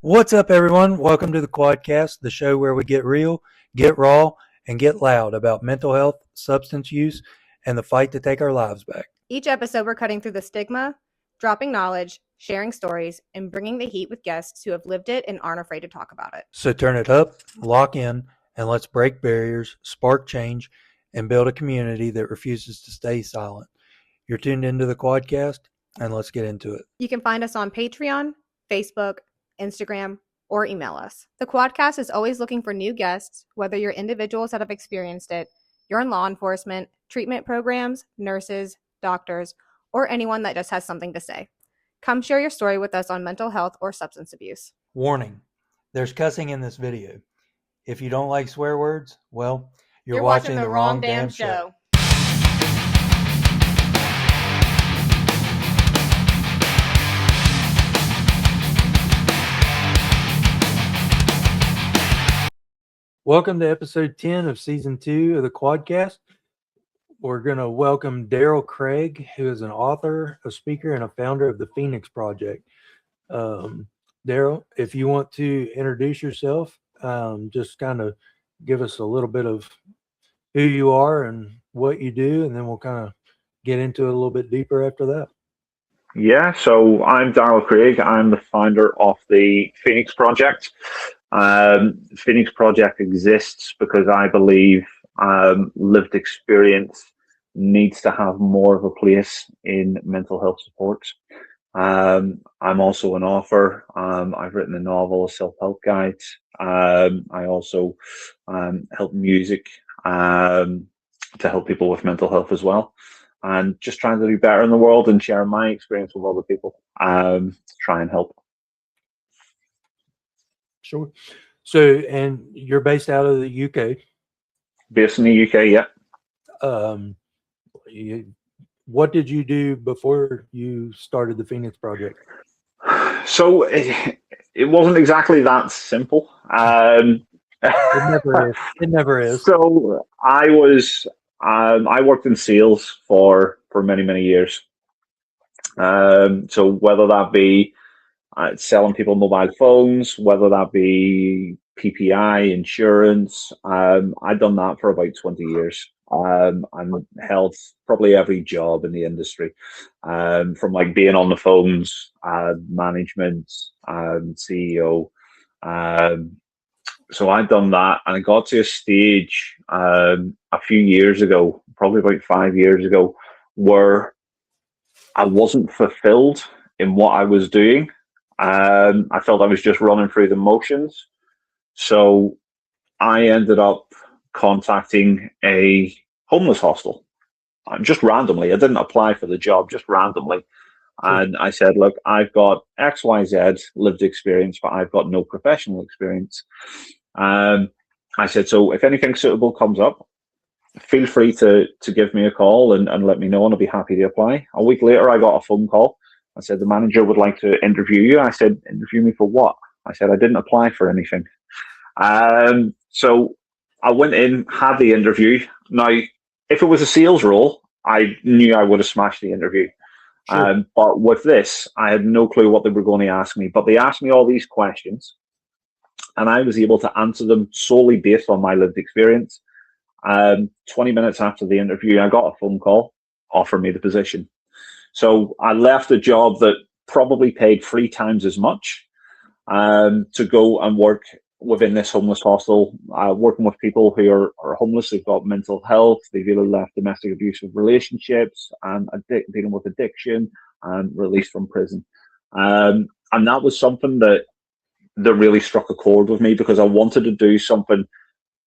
What's up, everyone? Welcome to the Quadcast, the show where we get real, get raw, and get loud about mental health, substance use, and the fight to take our lives back. Each episode, we're cutting through the stigma, dropping knowledge, sharing stories, and bringing the heat with guests who have lived it and aren't afraid to talk about it. So turn it up, lock in, and let's break barriers, spark change, and build a community that refuses to stay silent. You're tuned into the Quadcast, and let's get into it. You can find us on Patreon, Facebook, Instagram, or email us. The Quadcast is always looking for new guests, whether you're individuals that have experienced it, you're in law enforcement, treatment programs, nurses, doctors, or anyone that just has something to say. Come share your story with us on mental health or substance abuse. Warning, there's cussing in this video. If you don't like swear words, well, you're watching the wrong damn show. Welcome to episode 10 of season 2 of the Quadcast. We're going to welcome Darryl Craig, who is an author, a speaker, and a founder of the Fynix Project. Darryl, if you want to introduce yourself, just kind of give us a little bit of who you are and what you do, and then we'll kind of get into it a little bit deeper after that. Yeah, so I'm Darryl Craig. I'm the founder of the Fynix Project. Fynix Project exists because I believe lived experience needs to have more of a place in mental health support. I'm also an author. I've written a novel, a self-help guide. I also help music to help people with mental health as well. And just trying to do better in the world and share my experience with other people to try and help. Sure. So, and you're based out of the UK? Based in the UK, yeah. What did you do before you started the Fynix Project? So it wasn't exactly that simple. It never is. It never is. So I worked in sales for many years. So whether that be selling people mobile phones, whether that be PPI, insurance, I'd done that for about 20 years. And held probably every job in the industry, from like being on the phones, management, CEO. So I'd done that, and I got to a stage a few years ago, probably about 5 years ago, where I wasn't fulfilled in what I was doing. I felt I was just running through the motions. So I ended up contacting a homeless hostel, just randomly. I didn't apply for the job, just randomly. And I said, look, I've got XYZ lived experience, but I've got no professional experience. I said, so if anything suitable comes up, feel free to give me a call and let me know, and I'll be happy to apply. A week later, I got a phone call. I said, the manager would like to interview you. I said, interview me for what? I said, I didn't apply for anything. So I went in, had the interview. Now, if it was a sales role, I knew I would have smashed the interview. Sure. But with this, I had no clue what they were going to ask me. But they asked me all these questions, and I was able to answer them solely based on my lived experience. 20 minutes after the interview, I got a phone call offering me the position. So I left a job that probably paid 3 times as much to go and work within this homeless hostel, working with people who are homeless. They've got mental health, they've either left domestic abusive relationships and dealing with addiction and released from prison. And that was something that really struck a chord with me, because I wanted to do something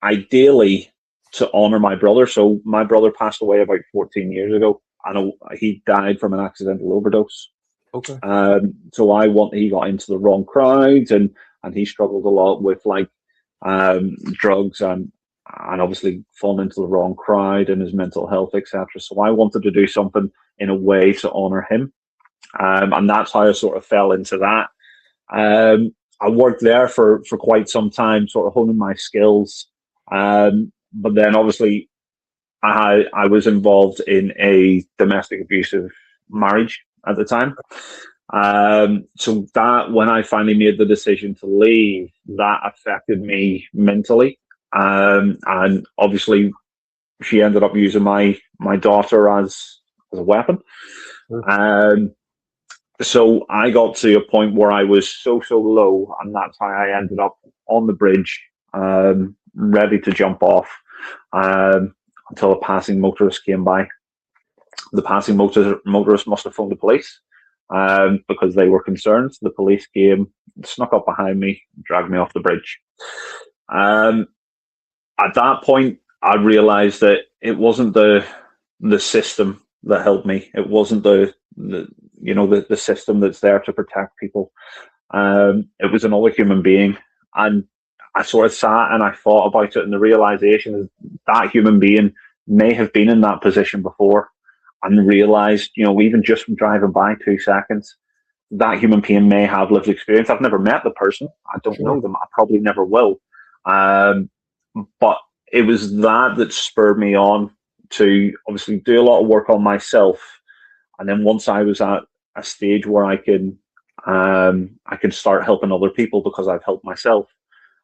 ideally to honor my brother. So my brother passed away about 14 years ago, and he died from an accidental overdose. Okay. So he got into the wrong crowd, and he struggled a lot with drugs and obviously falling into the wrong crowd and his mental health, etc. So I wanted to do something in a way to honor him, and that's how I sort of fell into that. I worked there for quite some time, sort of honing my skills, but then obviously I was involved in a domestic abusive marriage at the time. So that when I finally made the decision to leave, that affected me mentally. And obviously, she ended up using my daughter as a weapon. Sure. So I got to a point where I was so low, and that's how I ended up on the bridge, ready to jump off, until a passing motorist came by. The passing motorist must have phoned the police, because they were concerned. The police came, snuck up behind me, dragged me off the bridge. At that point, I realized that it wasn't the system that helped me. It wasn't the system that's there to protect people. It was another human being, and I sort of sat and I thought about it, and the realization is that human being may have been in that position before, and realized, even just from driving by 2 seconds, that human being may have lived experience. I've never met the person. I don't know them. I probably never will. But it was that spurred me on to obviously do a lot of work on myself. And then once I was at a stage where I can start helping other people because I've helped myself.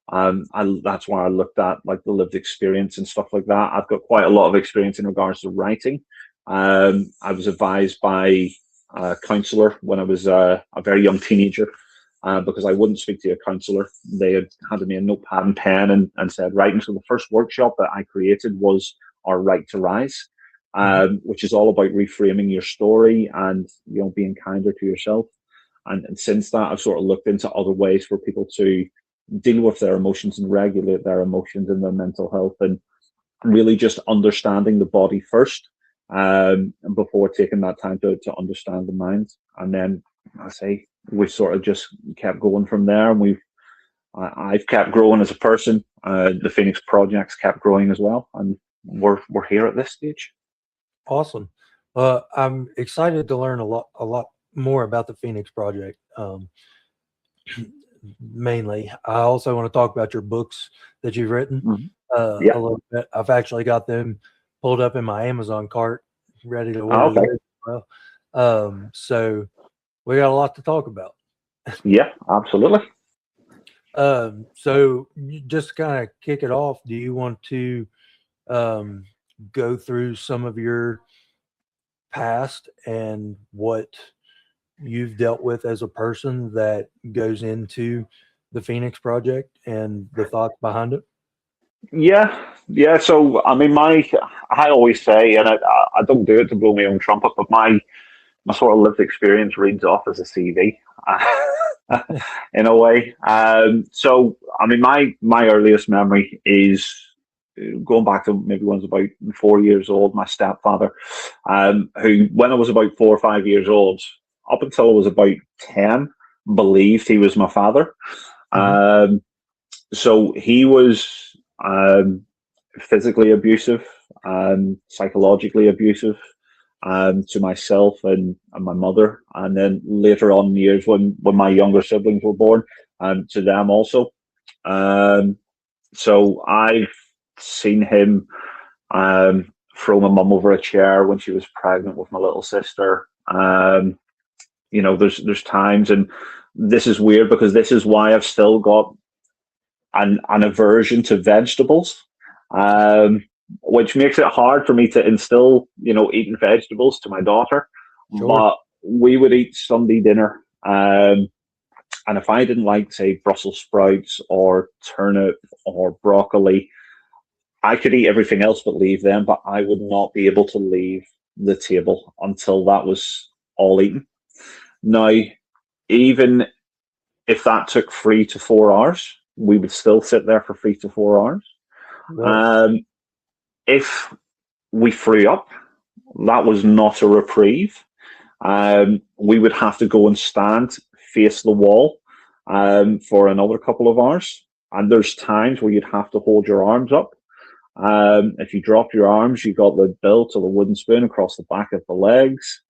That's why I looked at like the lived experience and stuff like that. I've got quite a lot of experience in regards to writing. I was advised by a counsellor when I was a very young teenager, because I wouldn't speak to a counsellor. They had handed me a notepad and pen and said, right. And so the first workshop that I created was Our Right to Rise, which is all about reframing your story and being kinder to yourself. And since that, I've sort of looked into other ways for people to deal with their emotions and regulate their emotions and their mental health, and really just understanding the body first, before taking that time to understand the mind. And then I say we sort of just kept going from there, and I've kept growing as a person. The Fynix Project's kept growing as well, and we're here at this stage. Awesome. I'm excited to learn a lot more about the Fynix Project. Mainly, I also want to talk about your books that you've written. A little bit. I've actually got them pulled up in my Amazon cart, ready to order those as well. So we got a lot to talk about. Yeah, absolutely. So just kind of kick it off, do you want to go through some of your past and what you've dealt with as a person that goes into the Fynix Project and the thoughts behind it? Yeah. So, I mean, I always say, and I don't do it to blow my own trumpet, but my sort of lived experience reads off as a CV, in a way. So, I mean, my earliest memory is going back to maybe when I was about 4 years old. My stepfather, who, when I was about 4 or 5 years old, up until I was about 10, believed he was my father. So he was physically abusive, psychologically abusive, to myself and my mother, and then later on in years when my younger siblings were born, to them also. So I've seen him throw my mum over a chair when she was pregnant with my little sister. There's times, and this is weird because this is why I've still got an aversion to vegetables, which makes it hard for me to instill, eating vegetables to my daughter. Sure. But we would eat Sunday dinner, and if I didn't like, say, Brussels sprouts or turnip or broccoli, I could eat everything else but leave them, but I would not be able to leave the table until that was all eaten. Now, even if that took 3 to 4 hours, we would still sit there for 3 to 4 hours. Right. If we threw up, that was not a reprieve. We would have to go and stand, face the wall, for another couple of hours. And there's times where you'd have to hold your arms up. If you dropped your arms, you got the belt or the wooden spoon across the back of the legs.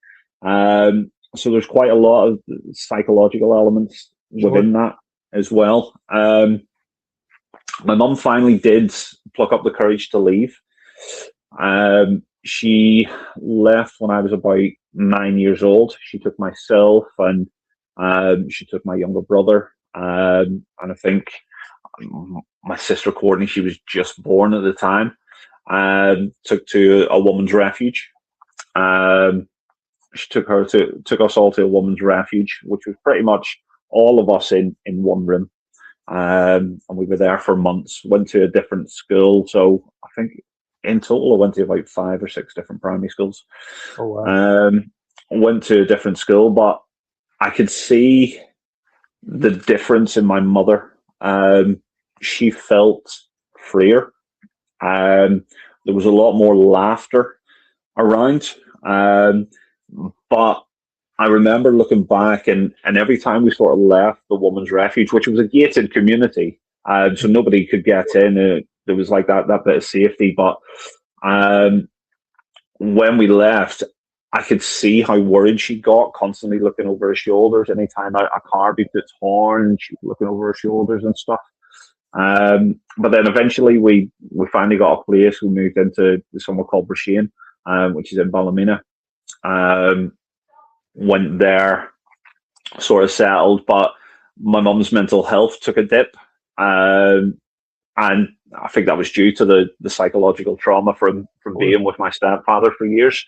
So there's quite a lot of psychological elements within that as well. My mum finally did pluck up the courage to leave. She left when I was about 9 years old. She took myself and She took my younger brother, and I think my sister Courtney, she was just born at the time, took to a woman's refuge. She took us all to a woman's refuge, which was pretty much all of us in one room. And we were there for months. Went to a different school, so I think in total I went to about 5 or 6 different primary schools. Oh wow! Went to a different school, but I could see the difference in my mother. She felt freer. There was a lot more laughter around. But I remember looking back, and every time we sort of left the woman's refuge, which was a gated community, so nobody could get in. There was like that bit of safety. But when we left, I could see how worried she got, constantly looking over her shoulders. Anytime a car beeped its horn, she was looking over her shoulders and stuff. But then eventually we finally got a place. We moved into somewhere called Brashane, which is in Ballymena. Went there, sort of settled, but my mum's mental health took a dip. And I think that was due to the psychological trauma from being with my stepfather for years.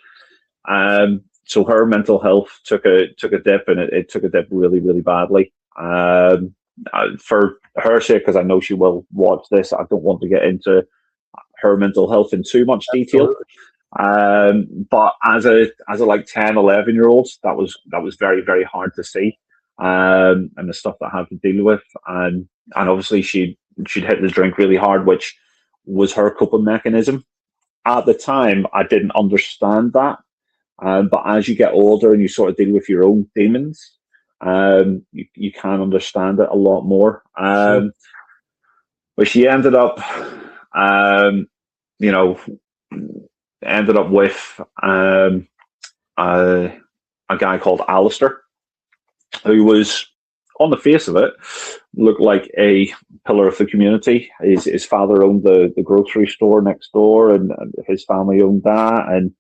So her mental health took a dip, and it took a dip really, really badly. For her sake, because I know she will watch this, I don't want to get into her mental health in too much detail. But as a like 10, 11-year-old, that was very, very hard to see. And the stuff that I had to deal with, and obviously she'd hit the drink really hard, which was her coping mechanism. At the time, I didn't understand that. But as you get older and you sort of deal with your own demons, you can understand it a lot more. But she ended up, ended up with a guy called Alistair, who was, on the face of it, looked like a pillar of the community. His father owned the grocery store next door, and his family owned that, and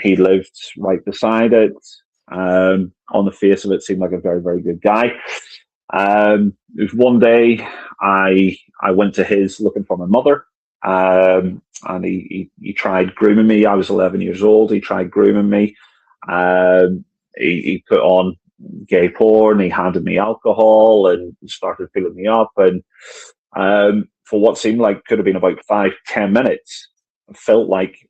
he lived right beside it. On the face of it, seemed like a very, very good guy. It was one day I went to his looking for my mother, and he tried grooming me. I was 11 years old. He tried grooming me. He put on gay porn. He handed me alcohol and started filling me up. And for what seemed like could have been about 5-10 minutes, it felt like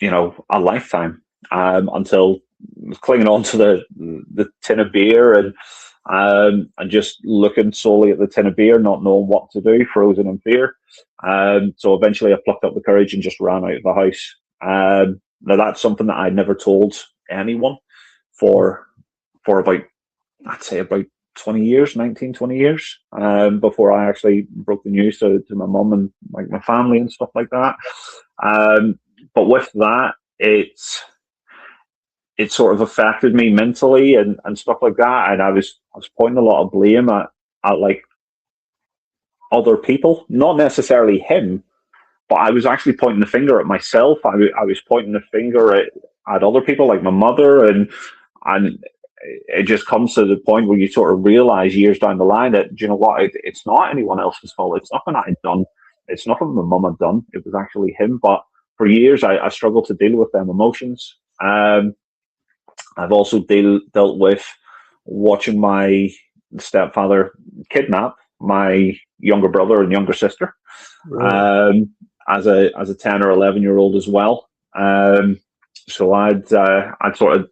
a lifetime. Until I was clinging on to the tin of beer and just looking solely at the tin of beer, not knowing what to do, frozen in fear. So eventually I plucked up the courage and just ran out of the house. Now that's something that I'd never told anyone for about, I'd say about 20 years, 19, 20 years, before I actually broke the news to my mum and like my family and stuff like that. But with that, it sort of affected me mentally and stuff like that. And I was pointing a lot of blame at like other people, not necessarily him, but I was actually pointing the finger at myself. I was pointing the finger at other people, like my mother, and it just comes to the point where you sort of realize years down the line that, you know what, it's not anyone else's fault. It's nothing I'd done. It's nothing my mum had done. It was actually him. But for years, I struggled to deal with them emotions. I've also dealt with watching my stepfather kidnap my younger brother and younger sister, right. As a 10 or 11-year-old as well. So I'd sort of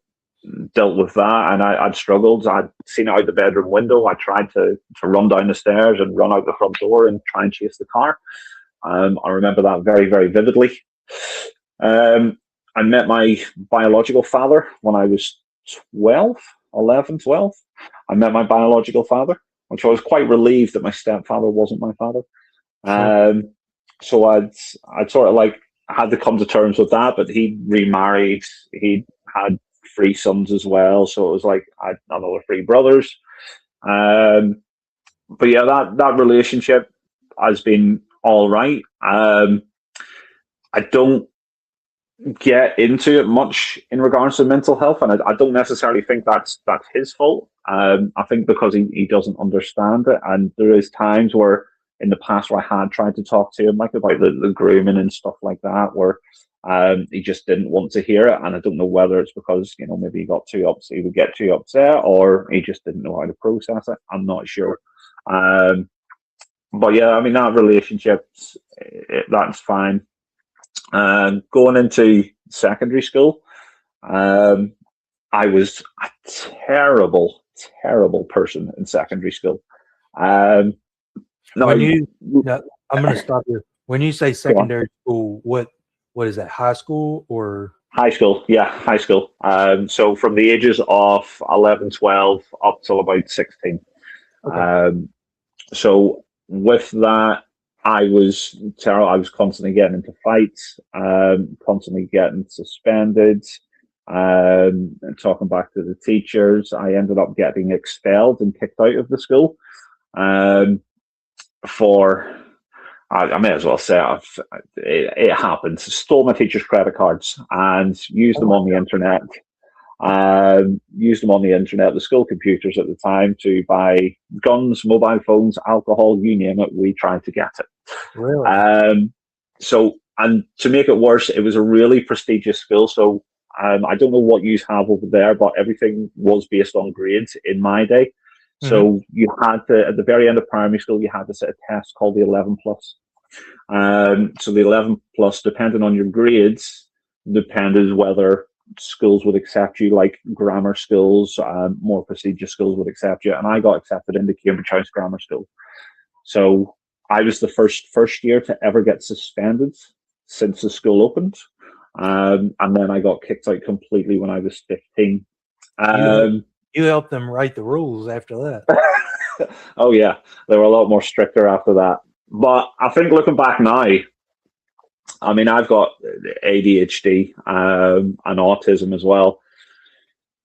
dealt with that, and I'd struggled. I'd seen it out the bedroom window. I tried to run down the stairs and run out the front door and try and chase the car. I remember that very, very vividly. I met my biological father when I was 12. I met my biological father, which I was quite relieved that my stepfather wasn't my father. So I'd sort of like had to come to terms with that, but he remarried. He had 3 sons as well, so it was like I had another 3 brothers. But yeah, that relationship has been all right. I don't get into it much in regards to mental health, and I don't necessarily think that's his fault. I think because he doesn't understand it, and there is times where in the past where I had tried to talk to him like about the grooming and stuff like that, where he just didn't want to hear it, and I don't know whether it's because maybe he got too upset, he would get too upset, or he just didn't know how to process it. I'm not sure. But yeah, I mean that relationship, that's fine. Going into secondary school, I was a terrible person in secondary school. I'm going to stop you. When you say secondary school, what is that? High school or? High school, yeah, high school. So from the ages of 11, 12 up till about 16. Okay. So with that, I was terrible. I was constantly getting into fights, constantly getting suspended, and talking back to the teachers. I ended up getting expelled and kicked out of the school for, I may as well say it happened. Stole my teacher's credit cards and used them on the internet. Used them on the internet, the school computers at the time, to buy guns, mobile phones, alcohol, you name it. We tried to get it. Really? So, and to make it worse, it was a really prestigious school. So, I don't know what you have over there, but everything was based on grades in my day. Mm-hmm. So you had to, at the very end of primary school, you had to sit a test called the 11 plus. So the 11 plus, depending on your grades, depended whether schools would accept you, like grammar schools, more prestigious schools would accept you. And I got accepted into Cambridge House Grammar School. So I was the first year to ever get suspended since the school opened. And then I got kicked out completely when I was 15. You helped them write the rules after that. Oh, yeah. They were a lot more stricter after that. But I think looking back now, I mean, I've got ADHD and autism as well.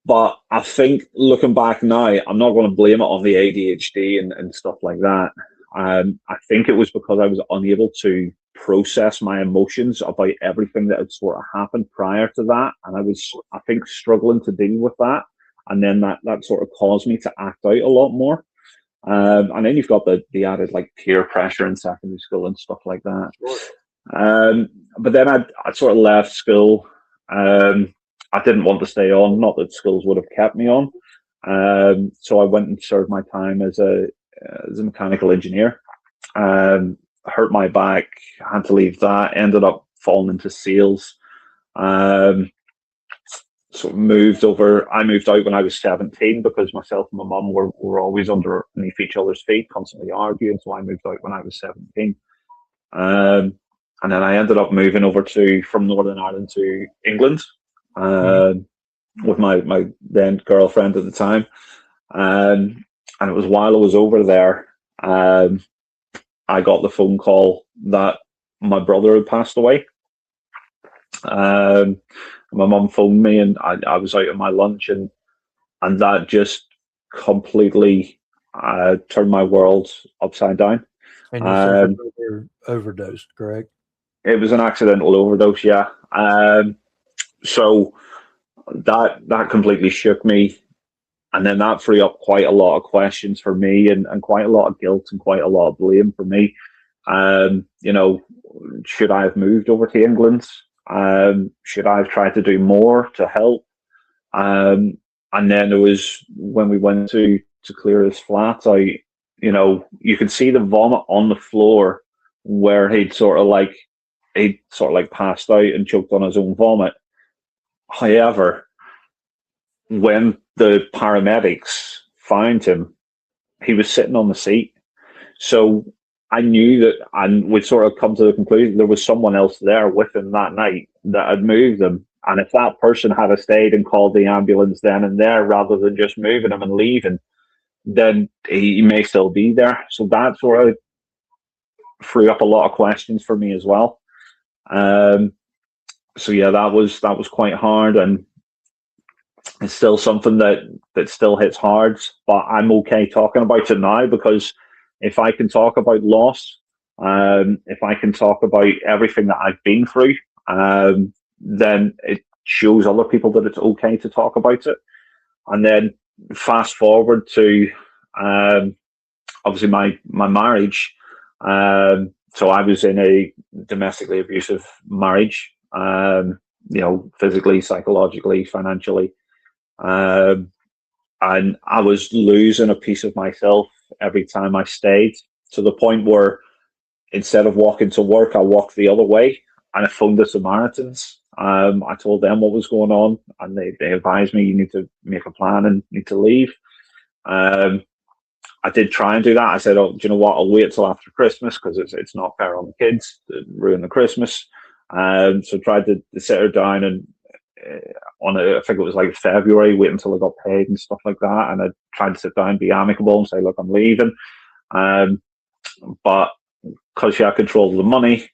But I think looking back now, I'm not going to blame it on the ADHD and stuff like that. I think it was because I was unable to process my emotions about everything that had sort of happened prior to that. And I was, I think, struggling to deal with that. And then that sort of caused me to act out a lot more. And then you've got the added like peer pressure in secondary school and stuff like that. Sure. But then I sort of left school. I didn't want to stay on, not that schools would have kept me on. So I went and served my time as a mechanical engineer. Hurt my back, had to leave that, ended up falling into sales. So moved over. I moved out when I was 17 because myself and my mum were always underneath each other's feet, constantly arguing. So I moved out when I was 17. And then I ended up moving over from Northern Ireland to England with my then girlfriend at the time. And it was while I was over there, I got the phone call that my brother had passed away. My mum phoned me, and I was out at my lunch, and that just completely turned my world upside down. And you said you overdosed, correct? It was an accidental overdose, yeah. So that completely shook me, and then that threw up quite a lot of questions for me, and quite a lot of guilt and quite a lot of blame for me. Should I have moved over to England? Should I have tried to do more to help? And then it was when we went to clear his flat out, you could see the vomit on the floor where he'd sort of like passed out and choked on his own vomit. However, when the paramedics found him, he was sitting on the seat. So I knew that, and we'd sort of come to the conclusion there was someone else there with him that night that had moved him. And if that person had stayed and called the ambulance then and there, rather than just moving him and leaving, then he may still be there. So that sort of threw up a lot of questions for me as well. So yeah, that was quite hard, and it's still something that still hits hard. But I'm okay talking about it now, because if I can talk about loss, if I can talk about everything that I've been through, then it shows other people that it's okay to talk about it. And then fast forward to obviously my marriage. So I was in a domestically abusive marriage, physically, psychologically, financially. And I was losing a piece of myself every time I stayed, to the point where instead of walking to work, I walked the other way, and I phoned the Samaritans. I told them what was going on, and they advised me, you need to make a plan and need to leave. I did try and do that. I said, oh, do you know what? I'll wait till after Christmas, because it's not fair on the kids to ruin the Christmas. So I tried to sit her down, and I think it was like February, wait until I got paid and stuff like that. And I tried to sit down, be amicable, and say, look, I'm leaving. But because she had control of the money,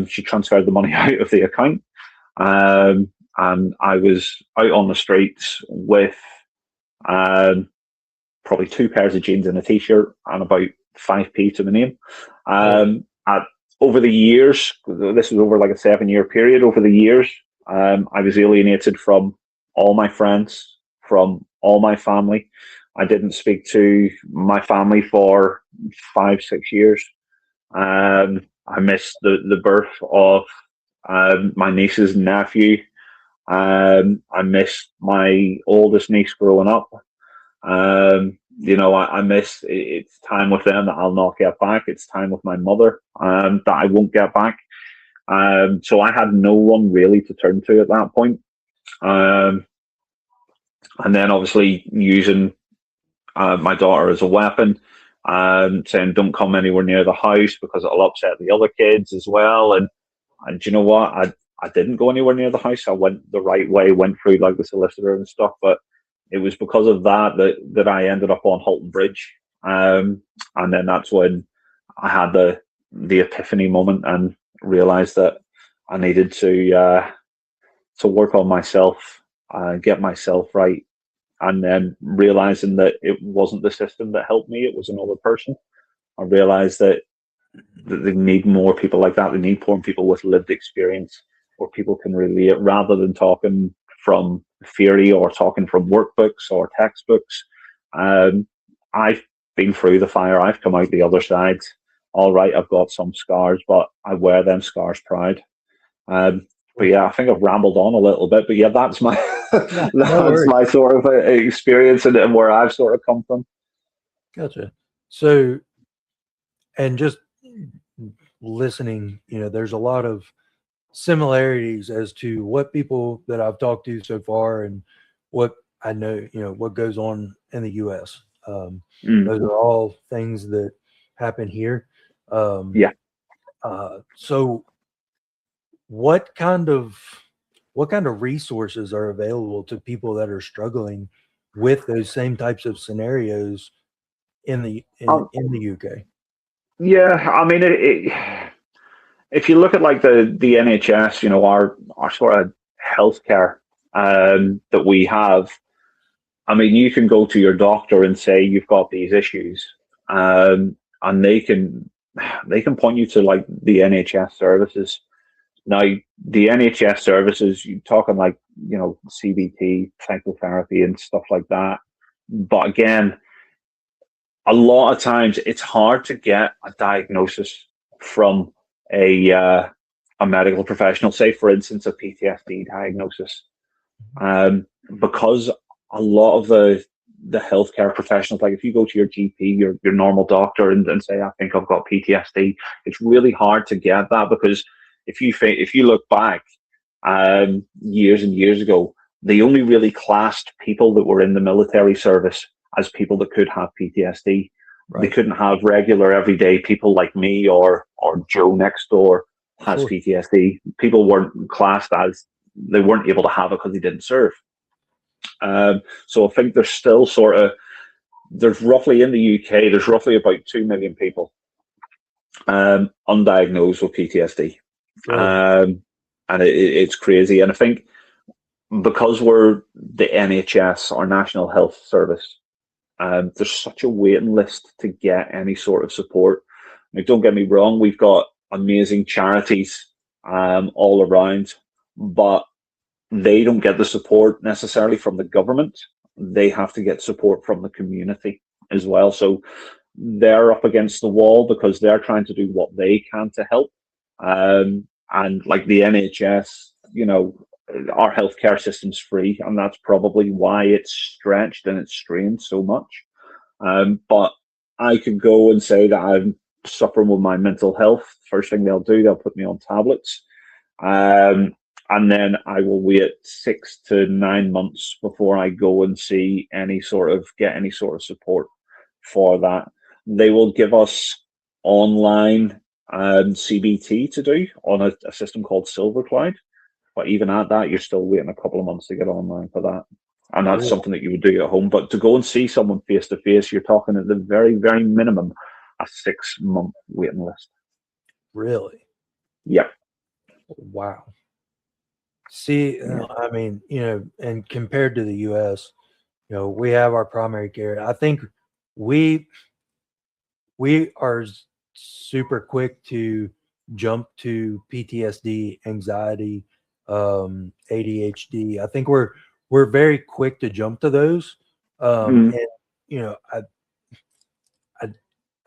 she transferred the money out of the account. And I was out on the streets with probably 2 pairs of jeans and a t-shirt and about 5p to my name. Over the years, this was over like a 7-year period, over the years, I was alienated from all my friends, from all my family. I didn't speak to my family for 5-6 years. I missed the birth of my niece's nephew. I missed my oldest niece growing up. I miss it's time with them that I'll not get back. It's time with my mother that I won't get back. So I had no one really to turn to at that point. And then obviously using my daughter as a weapon, saying don't come anywhere near the house because it'll upset the other kids as well. And you know what? I didn't go anywhere near the house. I went the right way, went through like the solicitor and stuff, but it was because of that I ended up on Halton Bridge. And then that's when I had the epiphany moment and realized that I needed to work on myself, get myself right. And then realizing that it wasn't the system that helped me, it was another person. I realized that they need more people like that. They need more people with lived experience where people can relate, rather than talking from theory or talking from workbooks or textbooks. I've been through the fire. I've come out the other side. All right, I've got some scars, but I wear them scars proud. But yeah, I think I've rambled on a little bit. But yeah, that's my that's my sort of experience and where I've sort of come from. Gotcha. So, and just listening, there's a lot of similarities as to what people that I've talked to so far and what I know, what goes on in the U.S. Those are all things that happen here. So what kind of resources are available to people that are struggling with those same types of scenarios in the UK? Yeah, I mean, if you look at like the NHS, our sort of healthcare that we have, I mean, you can go to your doctor and say you've got these issues, and they can point you to like the NHS services. Now, the NHS services, you're talking like, CBT, psychotherapy and stuff like that. But again, a lot of times it's hard to get a diagnosis from a medical professional, say for instance a PTSD diagnosis, because a lot of the healthcare professionals, like if you go to your GP, your normal doctor, and say I think I've got PTSD, it's really hard to get that, because if you look back years and years ago, they only really classed people that were in the military service as people that could have PTSD. Right. They couldn't have regular everyday people like me or Joe next door has PTSD. People weren't classed as, they weren't able to have it because they didn't serve. So I think there's still there's roughly in the UK, there's roughly about 2 million people undiagnosed with PTSD. Right. And it's crazy. And I think because we're the NHS, our National Health Service, there's such a waiting list to get any sort of support. Now, don't get me wrong, we've got amazing charities all around, but they don't get the support necessarily from the government. They have to get support from the community as well. So they're up against the wall because they're trying to do what they can to help. And like the NHS, our healthcare system's free, and that's probably why it's stretched and it's strained so much. But I could go and say that I'm suffering with my mental health. First thing they'll do, they'll put me on tablets. And then I will wait 6 to 9 months before I go and see get any sort of support for that. They will give us online CBT to do on a system called Silvercloud. But even at that, you're still waiting a couple of months to get online for that. And that's something that you would do at home. But to go and see someone face to face, you're talking at the very, very minimum a 6-month waiting list. Really? Yeah. Wow. See, I mean, and compared to the U.S., we have our primary care. I think we are super quick to jump to PTSD, anxiety, ADHD. I think we're very quick to jump to those. And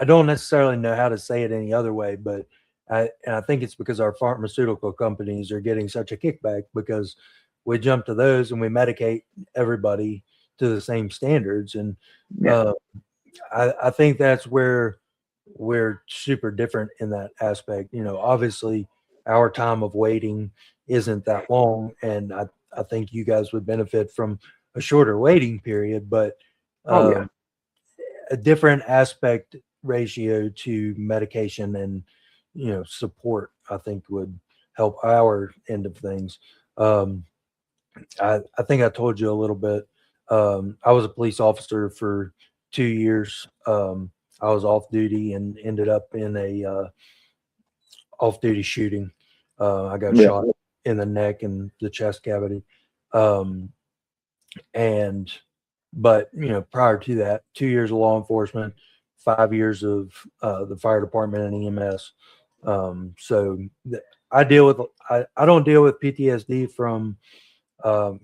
I don't necessarily know how to say it any other way, but I think it's because our pharmaceutical companies are getting such a kickback because we jump to those and we medicate everybody to the same standards. And I think that's where we're super different in that aspect. Obviously our time of waiting isn't that long, and I think you guys would benefit from a shorter waiting period, but a different aspect ratio to medication and support, I think, would help our end of things. I think I told you a little bit. I was a police officer for 2 years. I was off duty and ended up in a off-duty shooting. I got shot in the neck and the chest cavity. But prior to that, 2 years of law enforcement, 5 years of the fire department and EMS. So I don't deal with PTSD from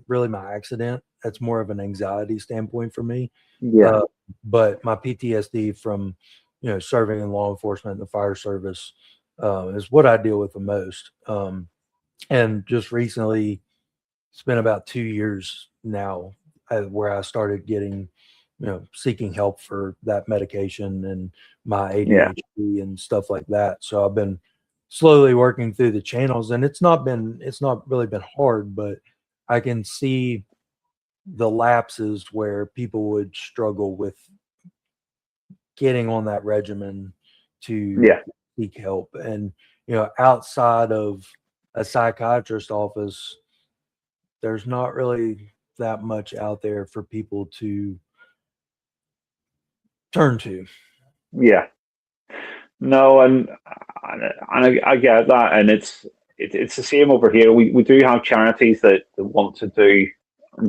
really my accident. That's more of an anxiety standpoint for me. But my PTSD from serving in law enforcement and the fire service is what I deal with the most. And just recently, it's been about 2 years now where I started getting, seeking help for that medication and my ADHD and stuff like that. So I've been slowly working through the channels, and it's not really been hard, but I can see the lapses where people would struggle with getting on that regimen to seek help. And, outside of a psychiatrist office, there's not really that much out there for people to turn to. Yeah. No, and I get that, and it's the same over here. We do have charities that want to do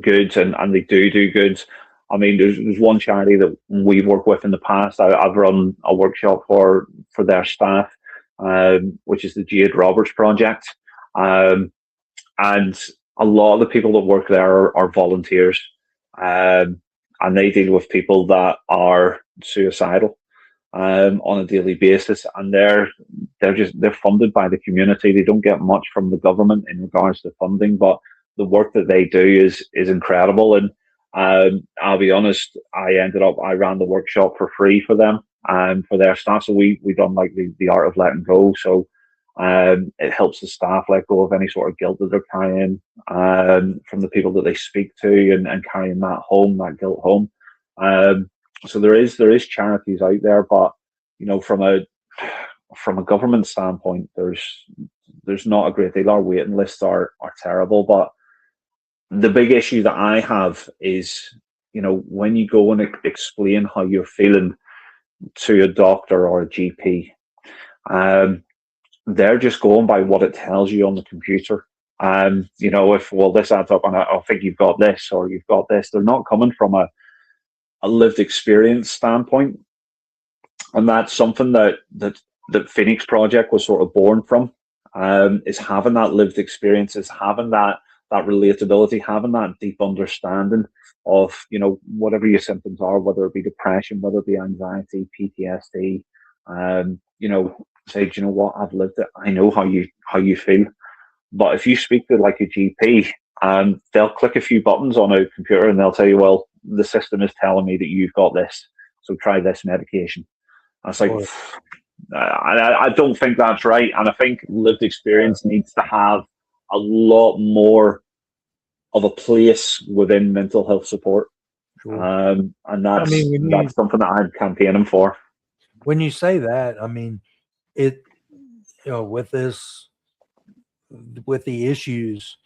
good, and they do good. I mean, there's one charity that we've worked with in the past. I've run a workshop for their staff, which is the Jade Roberts Project, and a lot of the people that work there are volunteers, and they deal with people that are suicidal on a daily basis, and they're funded by the community. They don't get much from the government in regards to funding, but the work that they do is incredible. And I'll be honest, I ran the workshop for free for them and for their staff. So we done like the art of letting go. So it helps the staff let go of any sort of guilt that they're carrying from the people that they speak to, and carrying that guilt home. So there is charities out there, but from a government standpoint, there's not a great deal. Our waiting lists are terrible. But the big issue that I have is, when you go and explain how you're feeling to a doctor or a GP, they're just going by what it tells you on the computer. If this adds up, and I think you've got this or you've got this, they're not coming from a lived experience standpoint, and that's something that Fynix Project was sort of born from. is having that lived experience, is having that relatability, having that deep understanding of, you know, whatever your symptoms are, whether it be depression, whether it be anxiety, PTSD. You know, say, do you know what, I've lived it. I know how you feel. But if you speak to like a GP, they'll click a few buttons on a computer and they'll tell you, well, the system is telling me that you've got this, so try this medication. I was like, I don't think that's right. And I think lived experience needs to have a lot more of a place within mental health support. Sure. And that's something that I'm campaigning for. When you say that, I mean, it, you know, with the issues,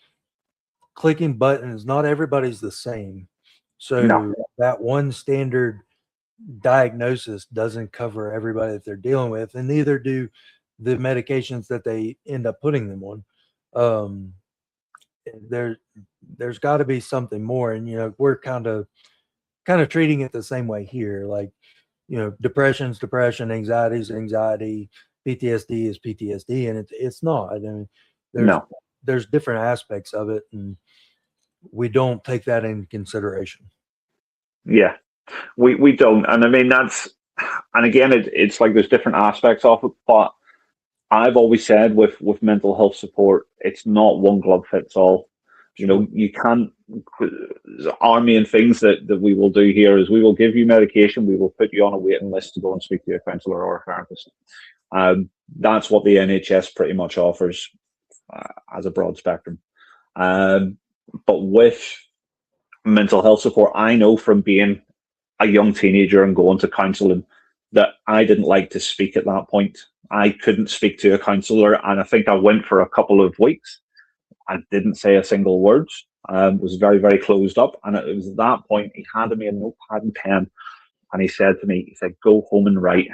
clicking buttons, not everybody's the same. So that one standard diagnosis doesn't cover everybody that they're dealing with, and neither do the medications that they end up putting them on. There's got to be something more, and you know, we're kind of treating it the same way here. Like, you know, depression's depression, anxiety's anxiety, PTSD is PTSD, and it's not. I mean, there's different aspects of it, and we don't take that into consideration. Yeah, we don't. And I mean, and again, it's like there's different aspects of it, but I've always said with mental health support, it's not one glove fits all. You know, you can't, our main things that we will do here is we will give you medication, we will put you on a waiting list to go and speak to a counsellor or a therapist. That's what the NHS pretty much offers as a broad spectrum. But with mental health support, I know from being a young teenager and going to counselling that I didn't like to speak at that point. I couldn't speak to a counsellor, and I think I went for a couple of weeks. I didn't say a single word. Was very, very closed up. And it was at that point he handed me a notepad and pen, and he said, go home and write.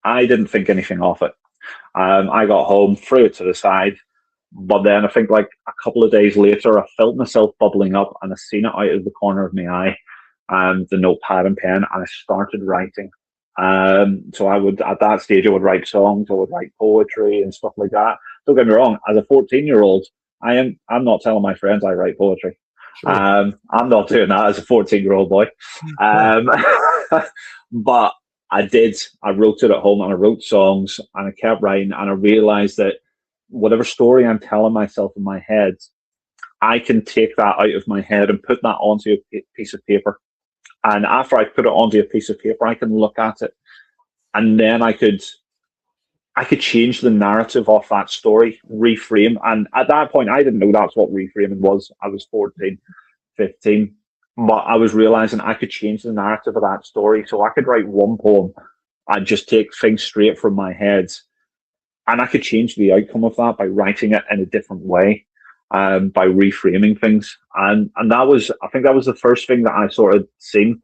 I didn't think anything of it. I got home, threw it to the side. But then I think like a couple of days later, I felt myself bubbling up, and I seen it out of the corner of my eye, the notepad and pen, and I started writing. So I would, at that stage, I would write songs, I would write poetry and stuff like that. Don't get me wrong, as a 14-year-old, I'm not telling my friends I write poetry. Sure. I'm not doing that as a 14-year-old boy. But I did. I wrote it at home, and I wrote songs, and I kept writing, and I realized that whatever story I'm telling myself in my head, I can take that out of my head and put that onto a piece of paper. And after I put it onto a piece of paper, I can look at it, and then I could change the narrative of that story, reframe. And at that point, I didn't know that's what reframing was. I was 14, 15. But I was realizing I could change the narrative of that story. So I could write one poem and just take things straight from my head. And I could change the outcome of that by writing it in a different way, by reframing things. And that was, I think that was the first thing that I sort of seen.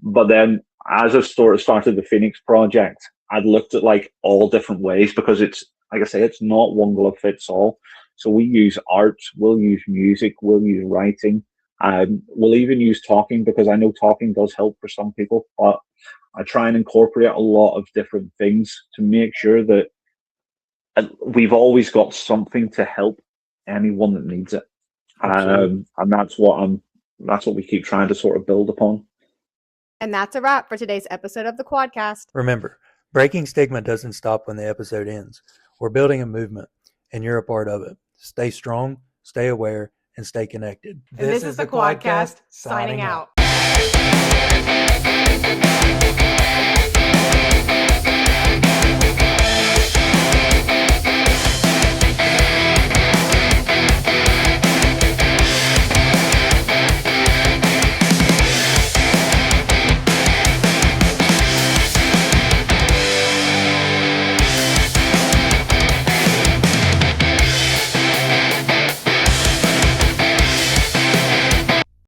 But then as I started the Fynix Project, I'd looked at like all different ways, because it's, like I say, it's not one glove fits all. So we use art, we'll use music, we'll use writing, we'll even use talking, because I know talking does help for some people. But I try and incorporate a lot of different things to make sure that we've always got something to help anyone that needs it. And that's what we keep trying to sort of build upon. And that's a wrap for today's episode of the Quadcast. Remember, breaking stigma doesn't stop when the episode ends. We're building a movement, and you're a part of it. Stay strong, stay aware, and stay connected. And this is the Quadcast, signing out.